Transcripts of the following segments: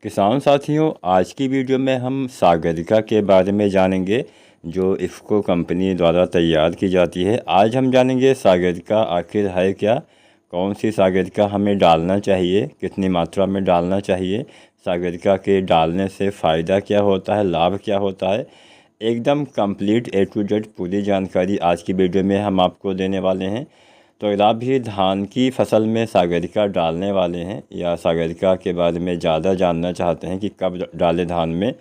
किसान साथियों, आज की वीडियो में हम सागरिका के बारे में जानेंगे जो इफ़को कंपनी द्वारा तैयार की जाती है। आज हम जानेंगे सागरिका आखिर है क्या, कौन सी सागरिका हमें डालना चाहिए, कितनी मात्रा में डालना चाहिए, सागरिका के डालने से फ़ायदा क्या होता है, लाभ क्या होता है। एकदम कंप्लीट ए टू जेड पूरी जानकारी आज की वीडियो में हम आपको देने वाले हैं। तो अगर आप भी धान की फसल में सागरिका डालने वाले हैं या सागरिका के बारे में ज़्यादा जानना चाहते हैं कि कब डालें धान में,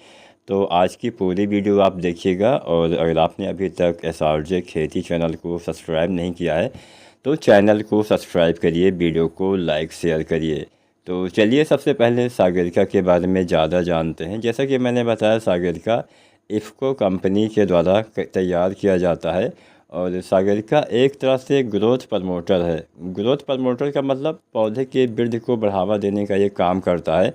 तो आज की पूरी वीडियो आप देखिएगा। और अगर आपने अभी तक SRJ खेती चैनल को सब्सक्राइब नहीं किया है तो चैनल को सब्सक्राइब करिए, वीडियो को लाइक शेयर करिए। तो चलिए सबसे पहले सागरिका के बारे में ज़्यादा जानते हैं। जैसा कि मैंने बताया, सागरिका इफ़को कंपनी के द्वारा तैयार किया जाता है और सागरिका एक तरह से ग्रोथ प्रमोटर है। ग्रोथ प्रमोटर का मतलब पौधे के वृद्धि को बढ़ावा देने का ये काम करता है।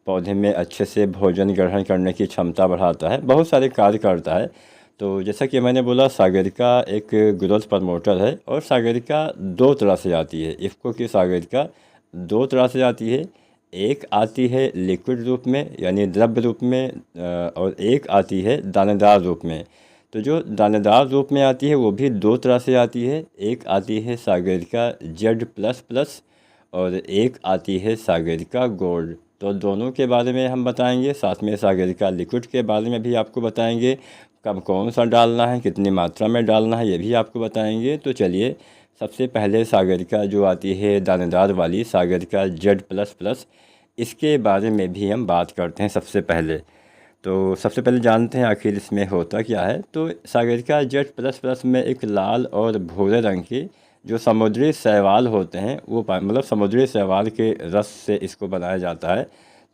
पौधे में अच्छे से भोजन ग्रहण करने की क्षमता बढ़ाता है, बहुत सारे कार्य करता है। तो जैसा कि मैंने बोला, सागरिका एक ग्रोथ प्रमोटर है और सागरिका दो तरह से आती है। इफ़को की सागरिका दो तरह से आती है। एक आती है लिक्विड रूप में यानी द्रव्य रूप में, और एक आती है दानेदार रूप में। तो जो दानेदार रूप में आती है वो भी दो तरह से आती है। एक आती है सागरिका Z++ और एक आती है सागरिका गोल्ड। तो दोनों के बारे में हम बताएंगे, साथ में सागरिका लिक्विड के बारे में भी आपको बताएंगे। कब कौन सा डालना है, कितनी मात्रा में डालना है, ये भी आपको बताएंगे। तो चलिए सबसे पहले सागरिका जो आती है दानेदार वाली, सागरिका Z++, इसके बारे में भी हम बात करते हैं सबसे पहले। तो सबसे पहले जानते हैं आखिर इसमें होता क्या है। तो सागरिका Z++ में एक लाल और भूरे रंग के जो समुद्री शैवाल होते हैं वो मतलब समुद्री शैवाल के रस से इसको बनाया जाता है।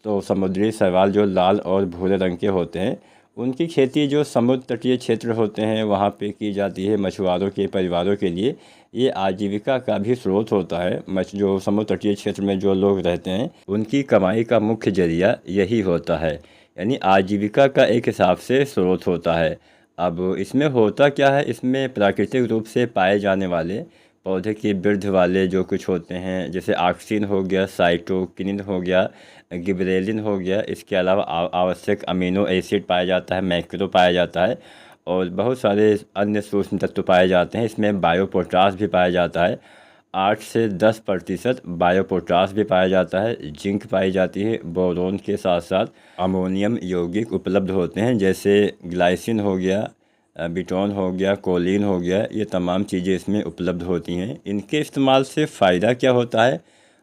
तो समुद्री शैवाल जो लाल और भूरे रंग के होते हैं, उनकी खेती जो समुद्र तटीय क्षेत्र होते हैं वहाँ पे की जाती है मछुआरों के परिवारों के लिए। ये आजीविका का भी स्रोत होता है। जो समुद्र तटीय क्षेत्र में जो लोग रहते हैं उनकी कमाई का मुख्य जरिया यही होता है, यानी आजीविका का एक हिसाब से स्रोत होता है। अब इसमें होता क्या है, इसमें प्राकृतिक रूप से पाए जाने वाले पौधे की वृद्धि वाले जो कुछ होते हैं, जैसे ऑक्सिन हो गया, साइटोकिनिन हो गया, गिबरेलिन हो गया, इसके अलावा आवश्यक अमीनो एसिड पाया जाता है, मैक्रो पाया जाता है और बहुत सारे अन्य सूक्ष्म तत्व पाए जाते हैं। इसमें बायोपोटास भी पाया जाता है, 8 से 10% बायोपोटास भी पाया जाता है, जिंक पाई जाती है, बोरोन के साथ साथ अमोनियम यौगिक उपलब्ध होते हैं, जैसे ग्लाइसिन हो गया, बिटोन हो गया, कोलिन हो गया। ये तमाम चीज़ें इसमें उपलब्ध होती हैं। इनके इस्तेमाल से फ़ायदा क्या होता है,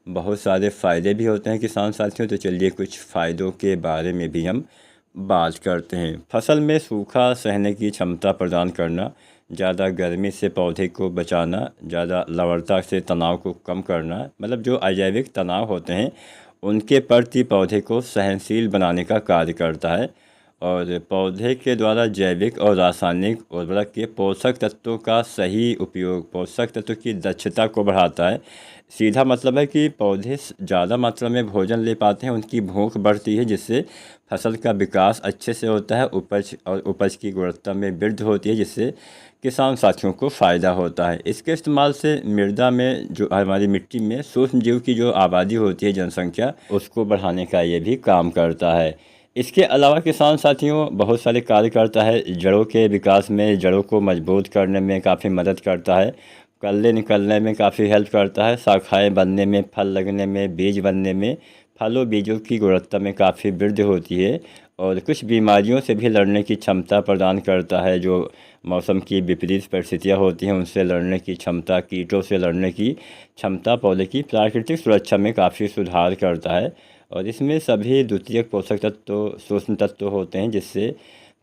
बहुत सारे फ़ायदे भी होते हैं किसान साथियों। तो चलिए कुछ फ़ायदों के बारे में भी हम बात करते हैं। फसल में सूखा सहने की क्षमता प्रदान करना, ज़्यादा गर्मी से पौधे को बचाना, ज़्यादा लवणता से तनाव को कम करना, मतलब जो अजैविक तनाव होते हैं उनके प्रति पौधे को सहनशील बनाने का कार्य करता है। और पौधे के द्वारा जैविक और रासायनिक उर्वरक के पोषक तत्वों का सही उपयोग पोषक तत्व की दक्षता को बढ़ाता है। सीधा मतलब है कि पौधे ज़्यादा मात्रा में भोजन ले पाते हैं, उनकी भूख बढ़ती है, जिससे फसल का विकास अच्छे से होता है, उपज की गुणवत्ता में वृद्धि होती है, जिससे किसान साथियों को फ़ायदा होता है। इसके इस्तेमाल से मृदा में जो हमारी मिट्टी में सूक्ष्म जीव की जो आबादी होती है, जनसंख्या, उसको बढ़ाने का ये भी काम करता है। इसके अलावा किसान साथियों बहुत सारे कार्य करता है। जड़ों के विकास में, जड़ों को मजबूत करने में काफ़ी मदद करता है, कल्ले निकलने में काफ़ी हेल्प करता है, शाखाएं बनने में, फल लगने में, बीज बनने में, फलों बीजों की गुणवत्ता में काफ़ी वृद्धि होती है और कुछ बीमारियों से भी लड़ने की क्षमता प्रदान करता है। जो मौसम की विपरीत परिस्थितियाँ होती हैं उनसे लड़ने की क्षमता, कीटों से लड़ने की क्षमता पौधे की प्राकृतिक सुरक्षा में काफ़ी सुधार करता है। और इसमें सभी द्वितीयक पोषक तत्व, सूक्ष्म तत्व होते हैं, जिससे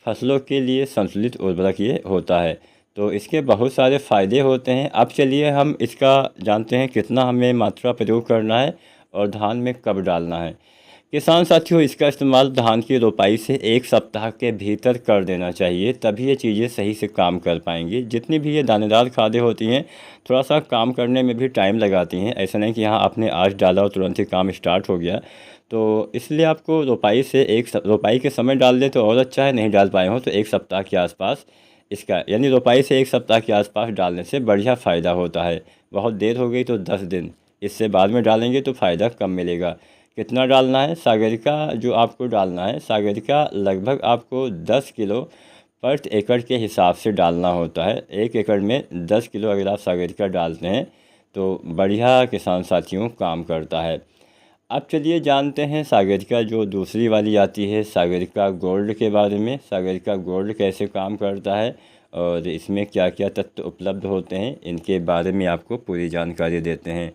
फसलों के लिए संतुलित उर्वरक ये होता है। तो इसके बहुत सारे फ़ायदे होते हैं। अब चलिए हम इसका जानते हैं कितना हमें मात्रा प्रयोग करना है और धान में कब डालना है। किसान साथियों, इसका इस्तेमाल धान की रोपाई से 1 सप्ताह के भीतर कर देना चाहिए, तभी ये चीज़ें सही से काम कर पाएंगी। जितनी भी ये दानेदार खादें होती हैं थोड़ा सा काम करने में भी टाइम लगाती हैं। ऐसा नहीं कि हाँ आपने आज डाला और तुरंत ही काम स्टार्ट हो गया। तो इसलिए आपको रोपाई के समय डाल दें तो और अच्छा है, नहीं डाल पाए हों तो 1 सप्ताह के आसपास इसका, यानी रोपाई से 1 सप्ताह के आसपास डालने से बढ़िया फ़ायदा होता है। बहुत देर हो गई तो 10 दिन, इससे बाद में डालेंगे तो फ़ायदा कम मिलेगा। कितना डालना है सागरिका जो आपको डालना है, सागरिका लगभग आपको 10 किलो पर एकड़ के हिसाब से डालना होता है। 1 एकड़ में 10 किलो अगर आप सागरिका डालते हैं तो बढ़िया किसान साथियों काम करता है। अब चलिए जानते हैं सागरिका जो दूसरी वाली आती है सागरिका गोल्ड के बारे में। सागरिका गोल्ड कैसे काम करता है और इसमें क्या क्या तत्व उपलब्ध होते हैं, इनके बारे में आपको पूरी जानकारी देते हैं।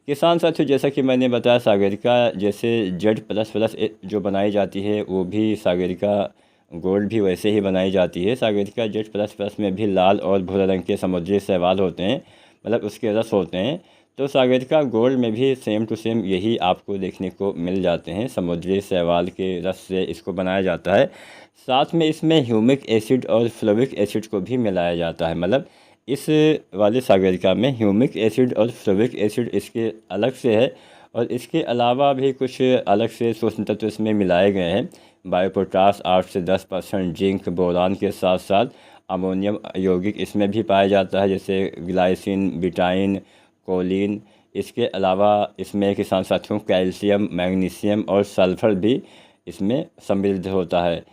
किसान साथियों, जैसा कि मैंने बताया सागरिका जैसे Z++ जो बनाई जाती है वो भी सागरिका गोल्ड भी वैसे ही बनाई जाती है। सागरिका Z++ में भी लाल और भूरा रंग के समुद्री शैवाल होते हैं, मतलब उसके रस होते हैं। तो सागरिका गोल्ड में भी सेम टू सेम यही आपको देखने को मिल जाते हैं, समुद्री शैवाल के रस से इसको बनाया जाता है। साथ में इसमें ह्यूमिक एसिड और फ्लोविक एसिड को भी मिलाया जाता है, मतलब इस वाले सागरिका में ह्यूमिक एसिड और फ्लोविक एसिड इसके अलग से है और इसके अलावा भी कुछ अलग से सूक्ष्म तत्व इसमें मिलाए गए हैं। बायोपोटास 8 से 10%, जिंक, बोरान के साथ साथ अमोनियम यौगिक इसमें भी पाया जाता है, जैसे ग्लाइसिन, बिटाइन, कोलिन। इसके अलावा इसमें किसान साथियों कैल्शियम, मैग्नीशियम और सल्फर भी इसमें समृद्ध होता है।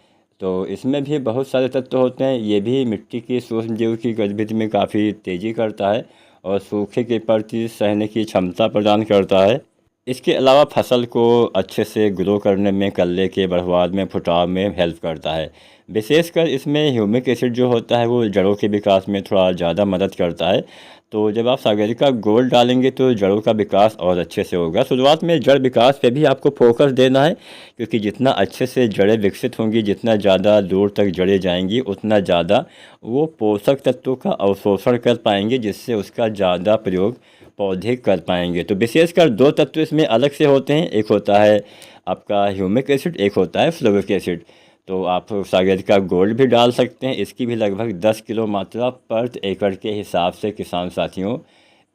तो इसमें भी बहुत सारे तत्व होते हैं। ये भी मिट्टी की सूक्ष्म जीव की गतिविधि में काफ़ी तेज़ी करता है और सूखे के प्रति सहने की क्षमता प्रदान करता है। इसके अलावा फसल को अच्छे से ग्रो करने में, कल्ले के बढ़वार में, फुटाव में हेल्प करता है। विशेषकर इसमें ह्यूमिक एसिड जो होता है वो जड़ों के विकास में थोड़ा ज़्यादा मदद करता है। तो जब आप सागरिका गोल्ड डालेंगे तो जड़ों का विकास और अच्छे से होगा। शुरुआत में जड़ विकास पे भी आपको फोकस देना है, क्योंकि जितना अच्छे से जड़ें विकसित होंगी, जितना ज़्यादा दूर तक जड़ें जाएंगी, उतना ज़्यादा वो पोषक तत्वों का अवशोषण कर पाएंगे, जिससे उसका ज़्यादा प्रयोग पौधे कर पाएंगे। तो विशेषकर 2 तत्व इसमें अलग से होते हैं, एक होता है आपका ह्यूमिक एसिड, एक होता है फ्लोविक एसिड। तो आप सागरिका गोल्ड भी डाल सकते हैं। इसकी भी लगभग 10 किलो मात्रा पर एकड़ के हिसाब से किसान साथियों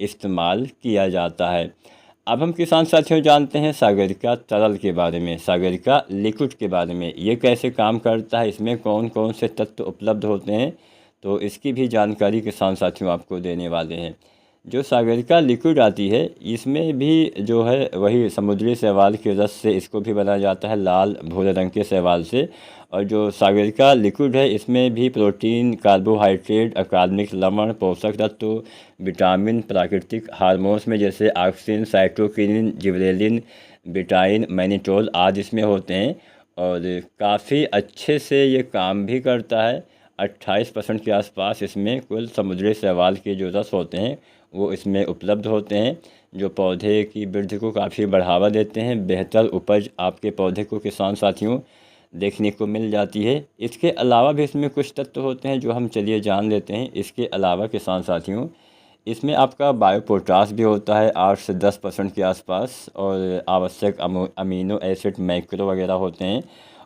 इस्तेमाल किया जाता है। अब हम किसान साथियों जानते हैं सागरिका तरल के बारे में, सागरिका लिक्विड के बारे में। ये कैसे काम करता है, इसमें कौन कौन से तत्व उपलब्ध होते हैं, तो इसकी भी जानकारी किसान साथियों आपको देने वाले हैं। जो सागरिका लिक्विड आती है इसमें भी जो है वही समुद्री शैवाल के रस से इसको भी बनाया जाता है, लाल भूरे रंग के शैवाल से। और जो सागरिका लिक्विड है इसमें भी प्रोटीन, कार्बोहाइड्रेट, अकार्बनिक लवण, पोषक तत्व, विटामिन, प्राकृतिक हार्मोन्स में जैसे ऑक्सिन, साइटोकिनिन, जिबरेलिन, बिटाइन, मैनिटोल आदि इसमें होते हैं और काफ़ी अच्छे से ये काम भी करता है। 28% के आसपास इसमें कुल समुद्री शैवाल के जो रस होते हैं वो इसमें उपलब्ध होते हैं, जो पौधे की वृद्धि को काफ़ी बढ़ावा देते हैं। बेहतर उपज आपके पौधे को किसान साथियों देखने को मिल जाती है। इसके अलावा भी इसमें कुछ तत्व होते हैं जो हम चलिए जान लेते हैं। इसके अलावा किसान साथियों इसमें आपका बायोपोटास भी होता है 8 से 10% के आसपास, और आवश्यक अमीनो एसिड, मैक्रो वगैरह होते हैं,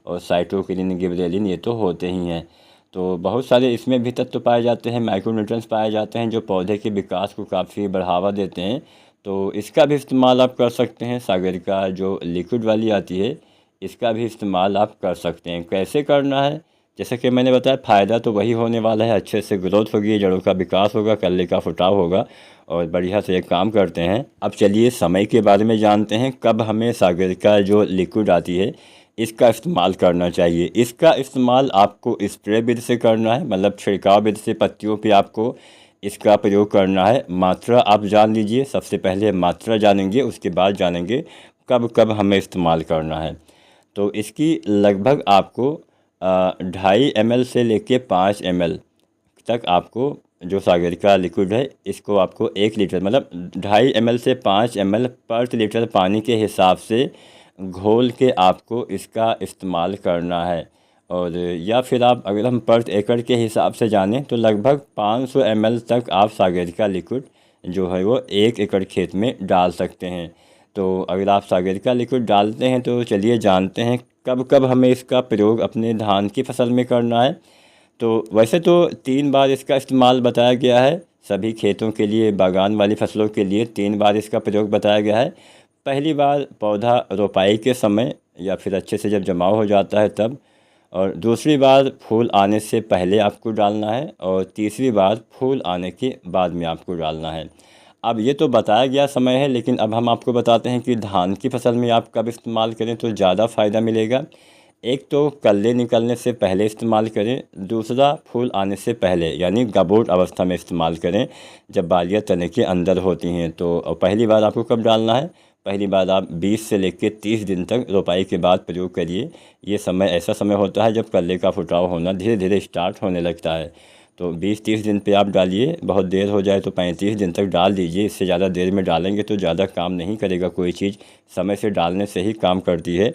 और साइटोकिनिन, गिबरेलिन ये तो होते ही हैं। तो बहुत सारे इसमें भी तत्व पाए जाते हैं, माइक्रोन्यूट्रिएंट्स पाए जाते हैं जो पौधे के विकास को काफ़ी बढ़ावा देते हैं। तो इसका भी इस्तेमाल आप कर सकते हैं। सागरिका जो लिक्विड वाली आती है इसका भी इस्तेमाल आप कर सकते हैं। कैसे करना है, जैसे कि मैंने बताया, फ़ायदा तो वही होने वाला है, अच्छे से ग्रोथ होगी, जड़ों का विकास होगा, कल्ले का फुटाव होगा और बढ़िया से एक काम करते हैं। अब चलिए समय के बारे में जानते हैं, कब हमें सागरिका जो लिक्विड आती है इसका इस्तेमाल करना चाहिए। इसका इस्तेमाल आपको स्प्रे विधि से करना है, मतलब छिड़काव विधि से पत्तियों पे आपको इसका प्रयोग करना है। मात्रा आप जान लीजिए, सबसे पहले मात्रा जानेंगे, उसके बाद जानेंगे कब कब हमें इस्तेमाल करना है। तो इसकी लगभग आपको 2.5 ml से लेके 5 ml तक आपको जो सागरिका लिक्विड है इसको आपको 1 लीटर, मतलब 2.5 ml से 5 ml पर लीटर पानी के हिसाब से घोल के आपको इसका इस्तेमाल करना है। और या फिर आप अगर हम पर एकड़ के हिसाब से जानें तो लगभग 500 ml तक आप सागरिका लिक्विड जो है वो 1 एकड़ खेत में डाल सकते हैं। तो अगर आप सागरिका लिक्विड डालते हैं तो चलिए जानते हैं कब कब हमें इसका प्रयोग अपने धान की फसल में करना है। तो वैसे तो 3 बार इसका इस्तेमाल बताया गया है, सभी खेतों के लिए, बागान वाली फसलों के लिए 3 बार इसका प्रयोग बताया गया है। पहली बार पौधा रोपाई के समय या फिर अच्छे से जब जमाव हो जाता है तब, और दूसरी बार फूल आने से पहले आपको डालना है, और तीसरी बार फूल आने के बाद में आपको डालना है। अब ये तो बताया गया समय है, लेकिन अब हम आपको बताते हैं कि धान की फसल में आप कब इस्तेमाल करें तो ज़्यादा फ़ायदा मिलेगा। एक तो कल्ले निकलने से पहले इस्तेमाल करें, दूसरा फूल आने से पहले यानी गबोट अवस्था में इस्तेमाल करें, जब बालियाँ तने के अंदर होती हैं। तो पहली बार आपको कब डालना है? पहली बार आप 20 से लेकर 30 दिन तक रोपाई के बाद प्रयोग करिए। ये समय ऐसा समय होता है जब कल्ले का फुटाव होना धीरे धीरे स्टार्ट होने लगता है। तो 20-30 दिन पे आप डालिए, बहुत देर हो जाए तो 35 दिन तक डाल दीजिए। इससे ज़्यादा देर में डालेंगे तो ज़्यादा काम नहीं करेगा कोई चीज़, समय से डालने से ही काम करती है।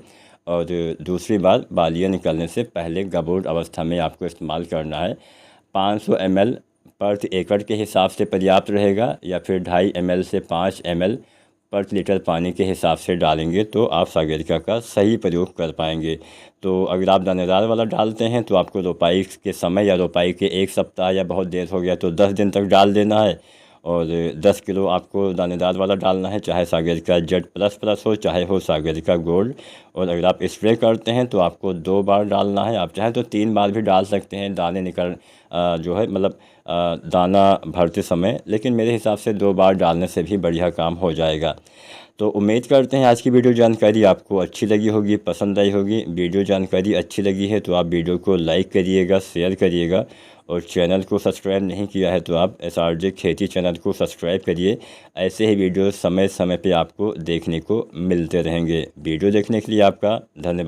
और दूसरी बात, बालियाँ निकलने से पहले गबोट अवस्था में आपको इस्तेमाल करना है। 500 ml प्रति एकड़ के हिसाब से पर्याप्त रहेगा, या फिर 2.5 ml से 5 ml प्रति लीटर पानी के हिसाब से डालेंगे तो आप सागरिका का सही प्रयोग कर पाएंगे। तो अगर आप दानेदार वाला डालते हैं तो आपको रोपाई के समय या रोपाई के 1 सप्ताह या बहुत देर हो गया तो 10 दिन तक डाल देना है। और 10 किलो आपको दानेदार वाला डालना है, चाहे सागरिका जेड प्लस हो, चाहे हो सागरिका गोल्ड। और अगर आप स्प्रे करते हैं तो आपको 2 बार डालना है, आप चाहें तो 3 बार भी डाल सकते हैं दाने निकल जो है मतलब दाना भरते समय, लेकिन मेरे हिसाब से 2 बार डालने से भी बढ़िया काम हो जाएगा। तो उम्मीद करते हैं आज की वीडियो जानकारी आपको अच्छी लगी होगी, पसंद आई होगी। वीडियो जानकारी अच्छी लगी है तो आप वीडियो को लाइक करिएगा, शेयर करिएगा, और चैनल को सब्सक्राइब नहीं किया है तो आप SRJ खेती चैनल को सब्सक्राइब करिए। ऐसे ही वीडियो समय समय पे आपको देखने को मिलते रहेंगे। वीडियो देखने के लिए आपका धन्यवाद।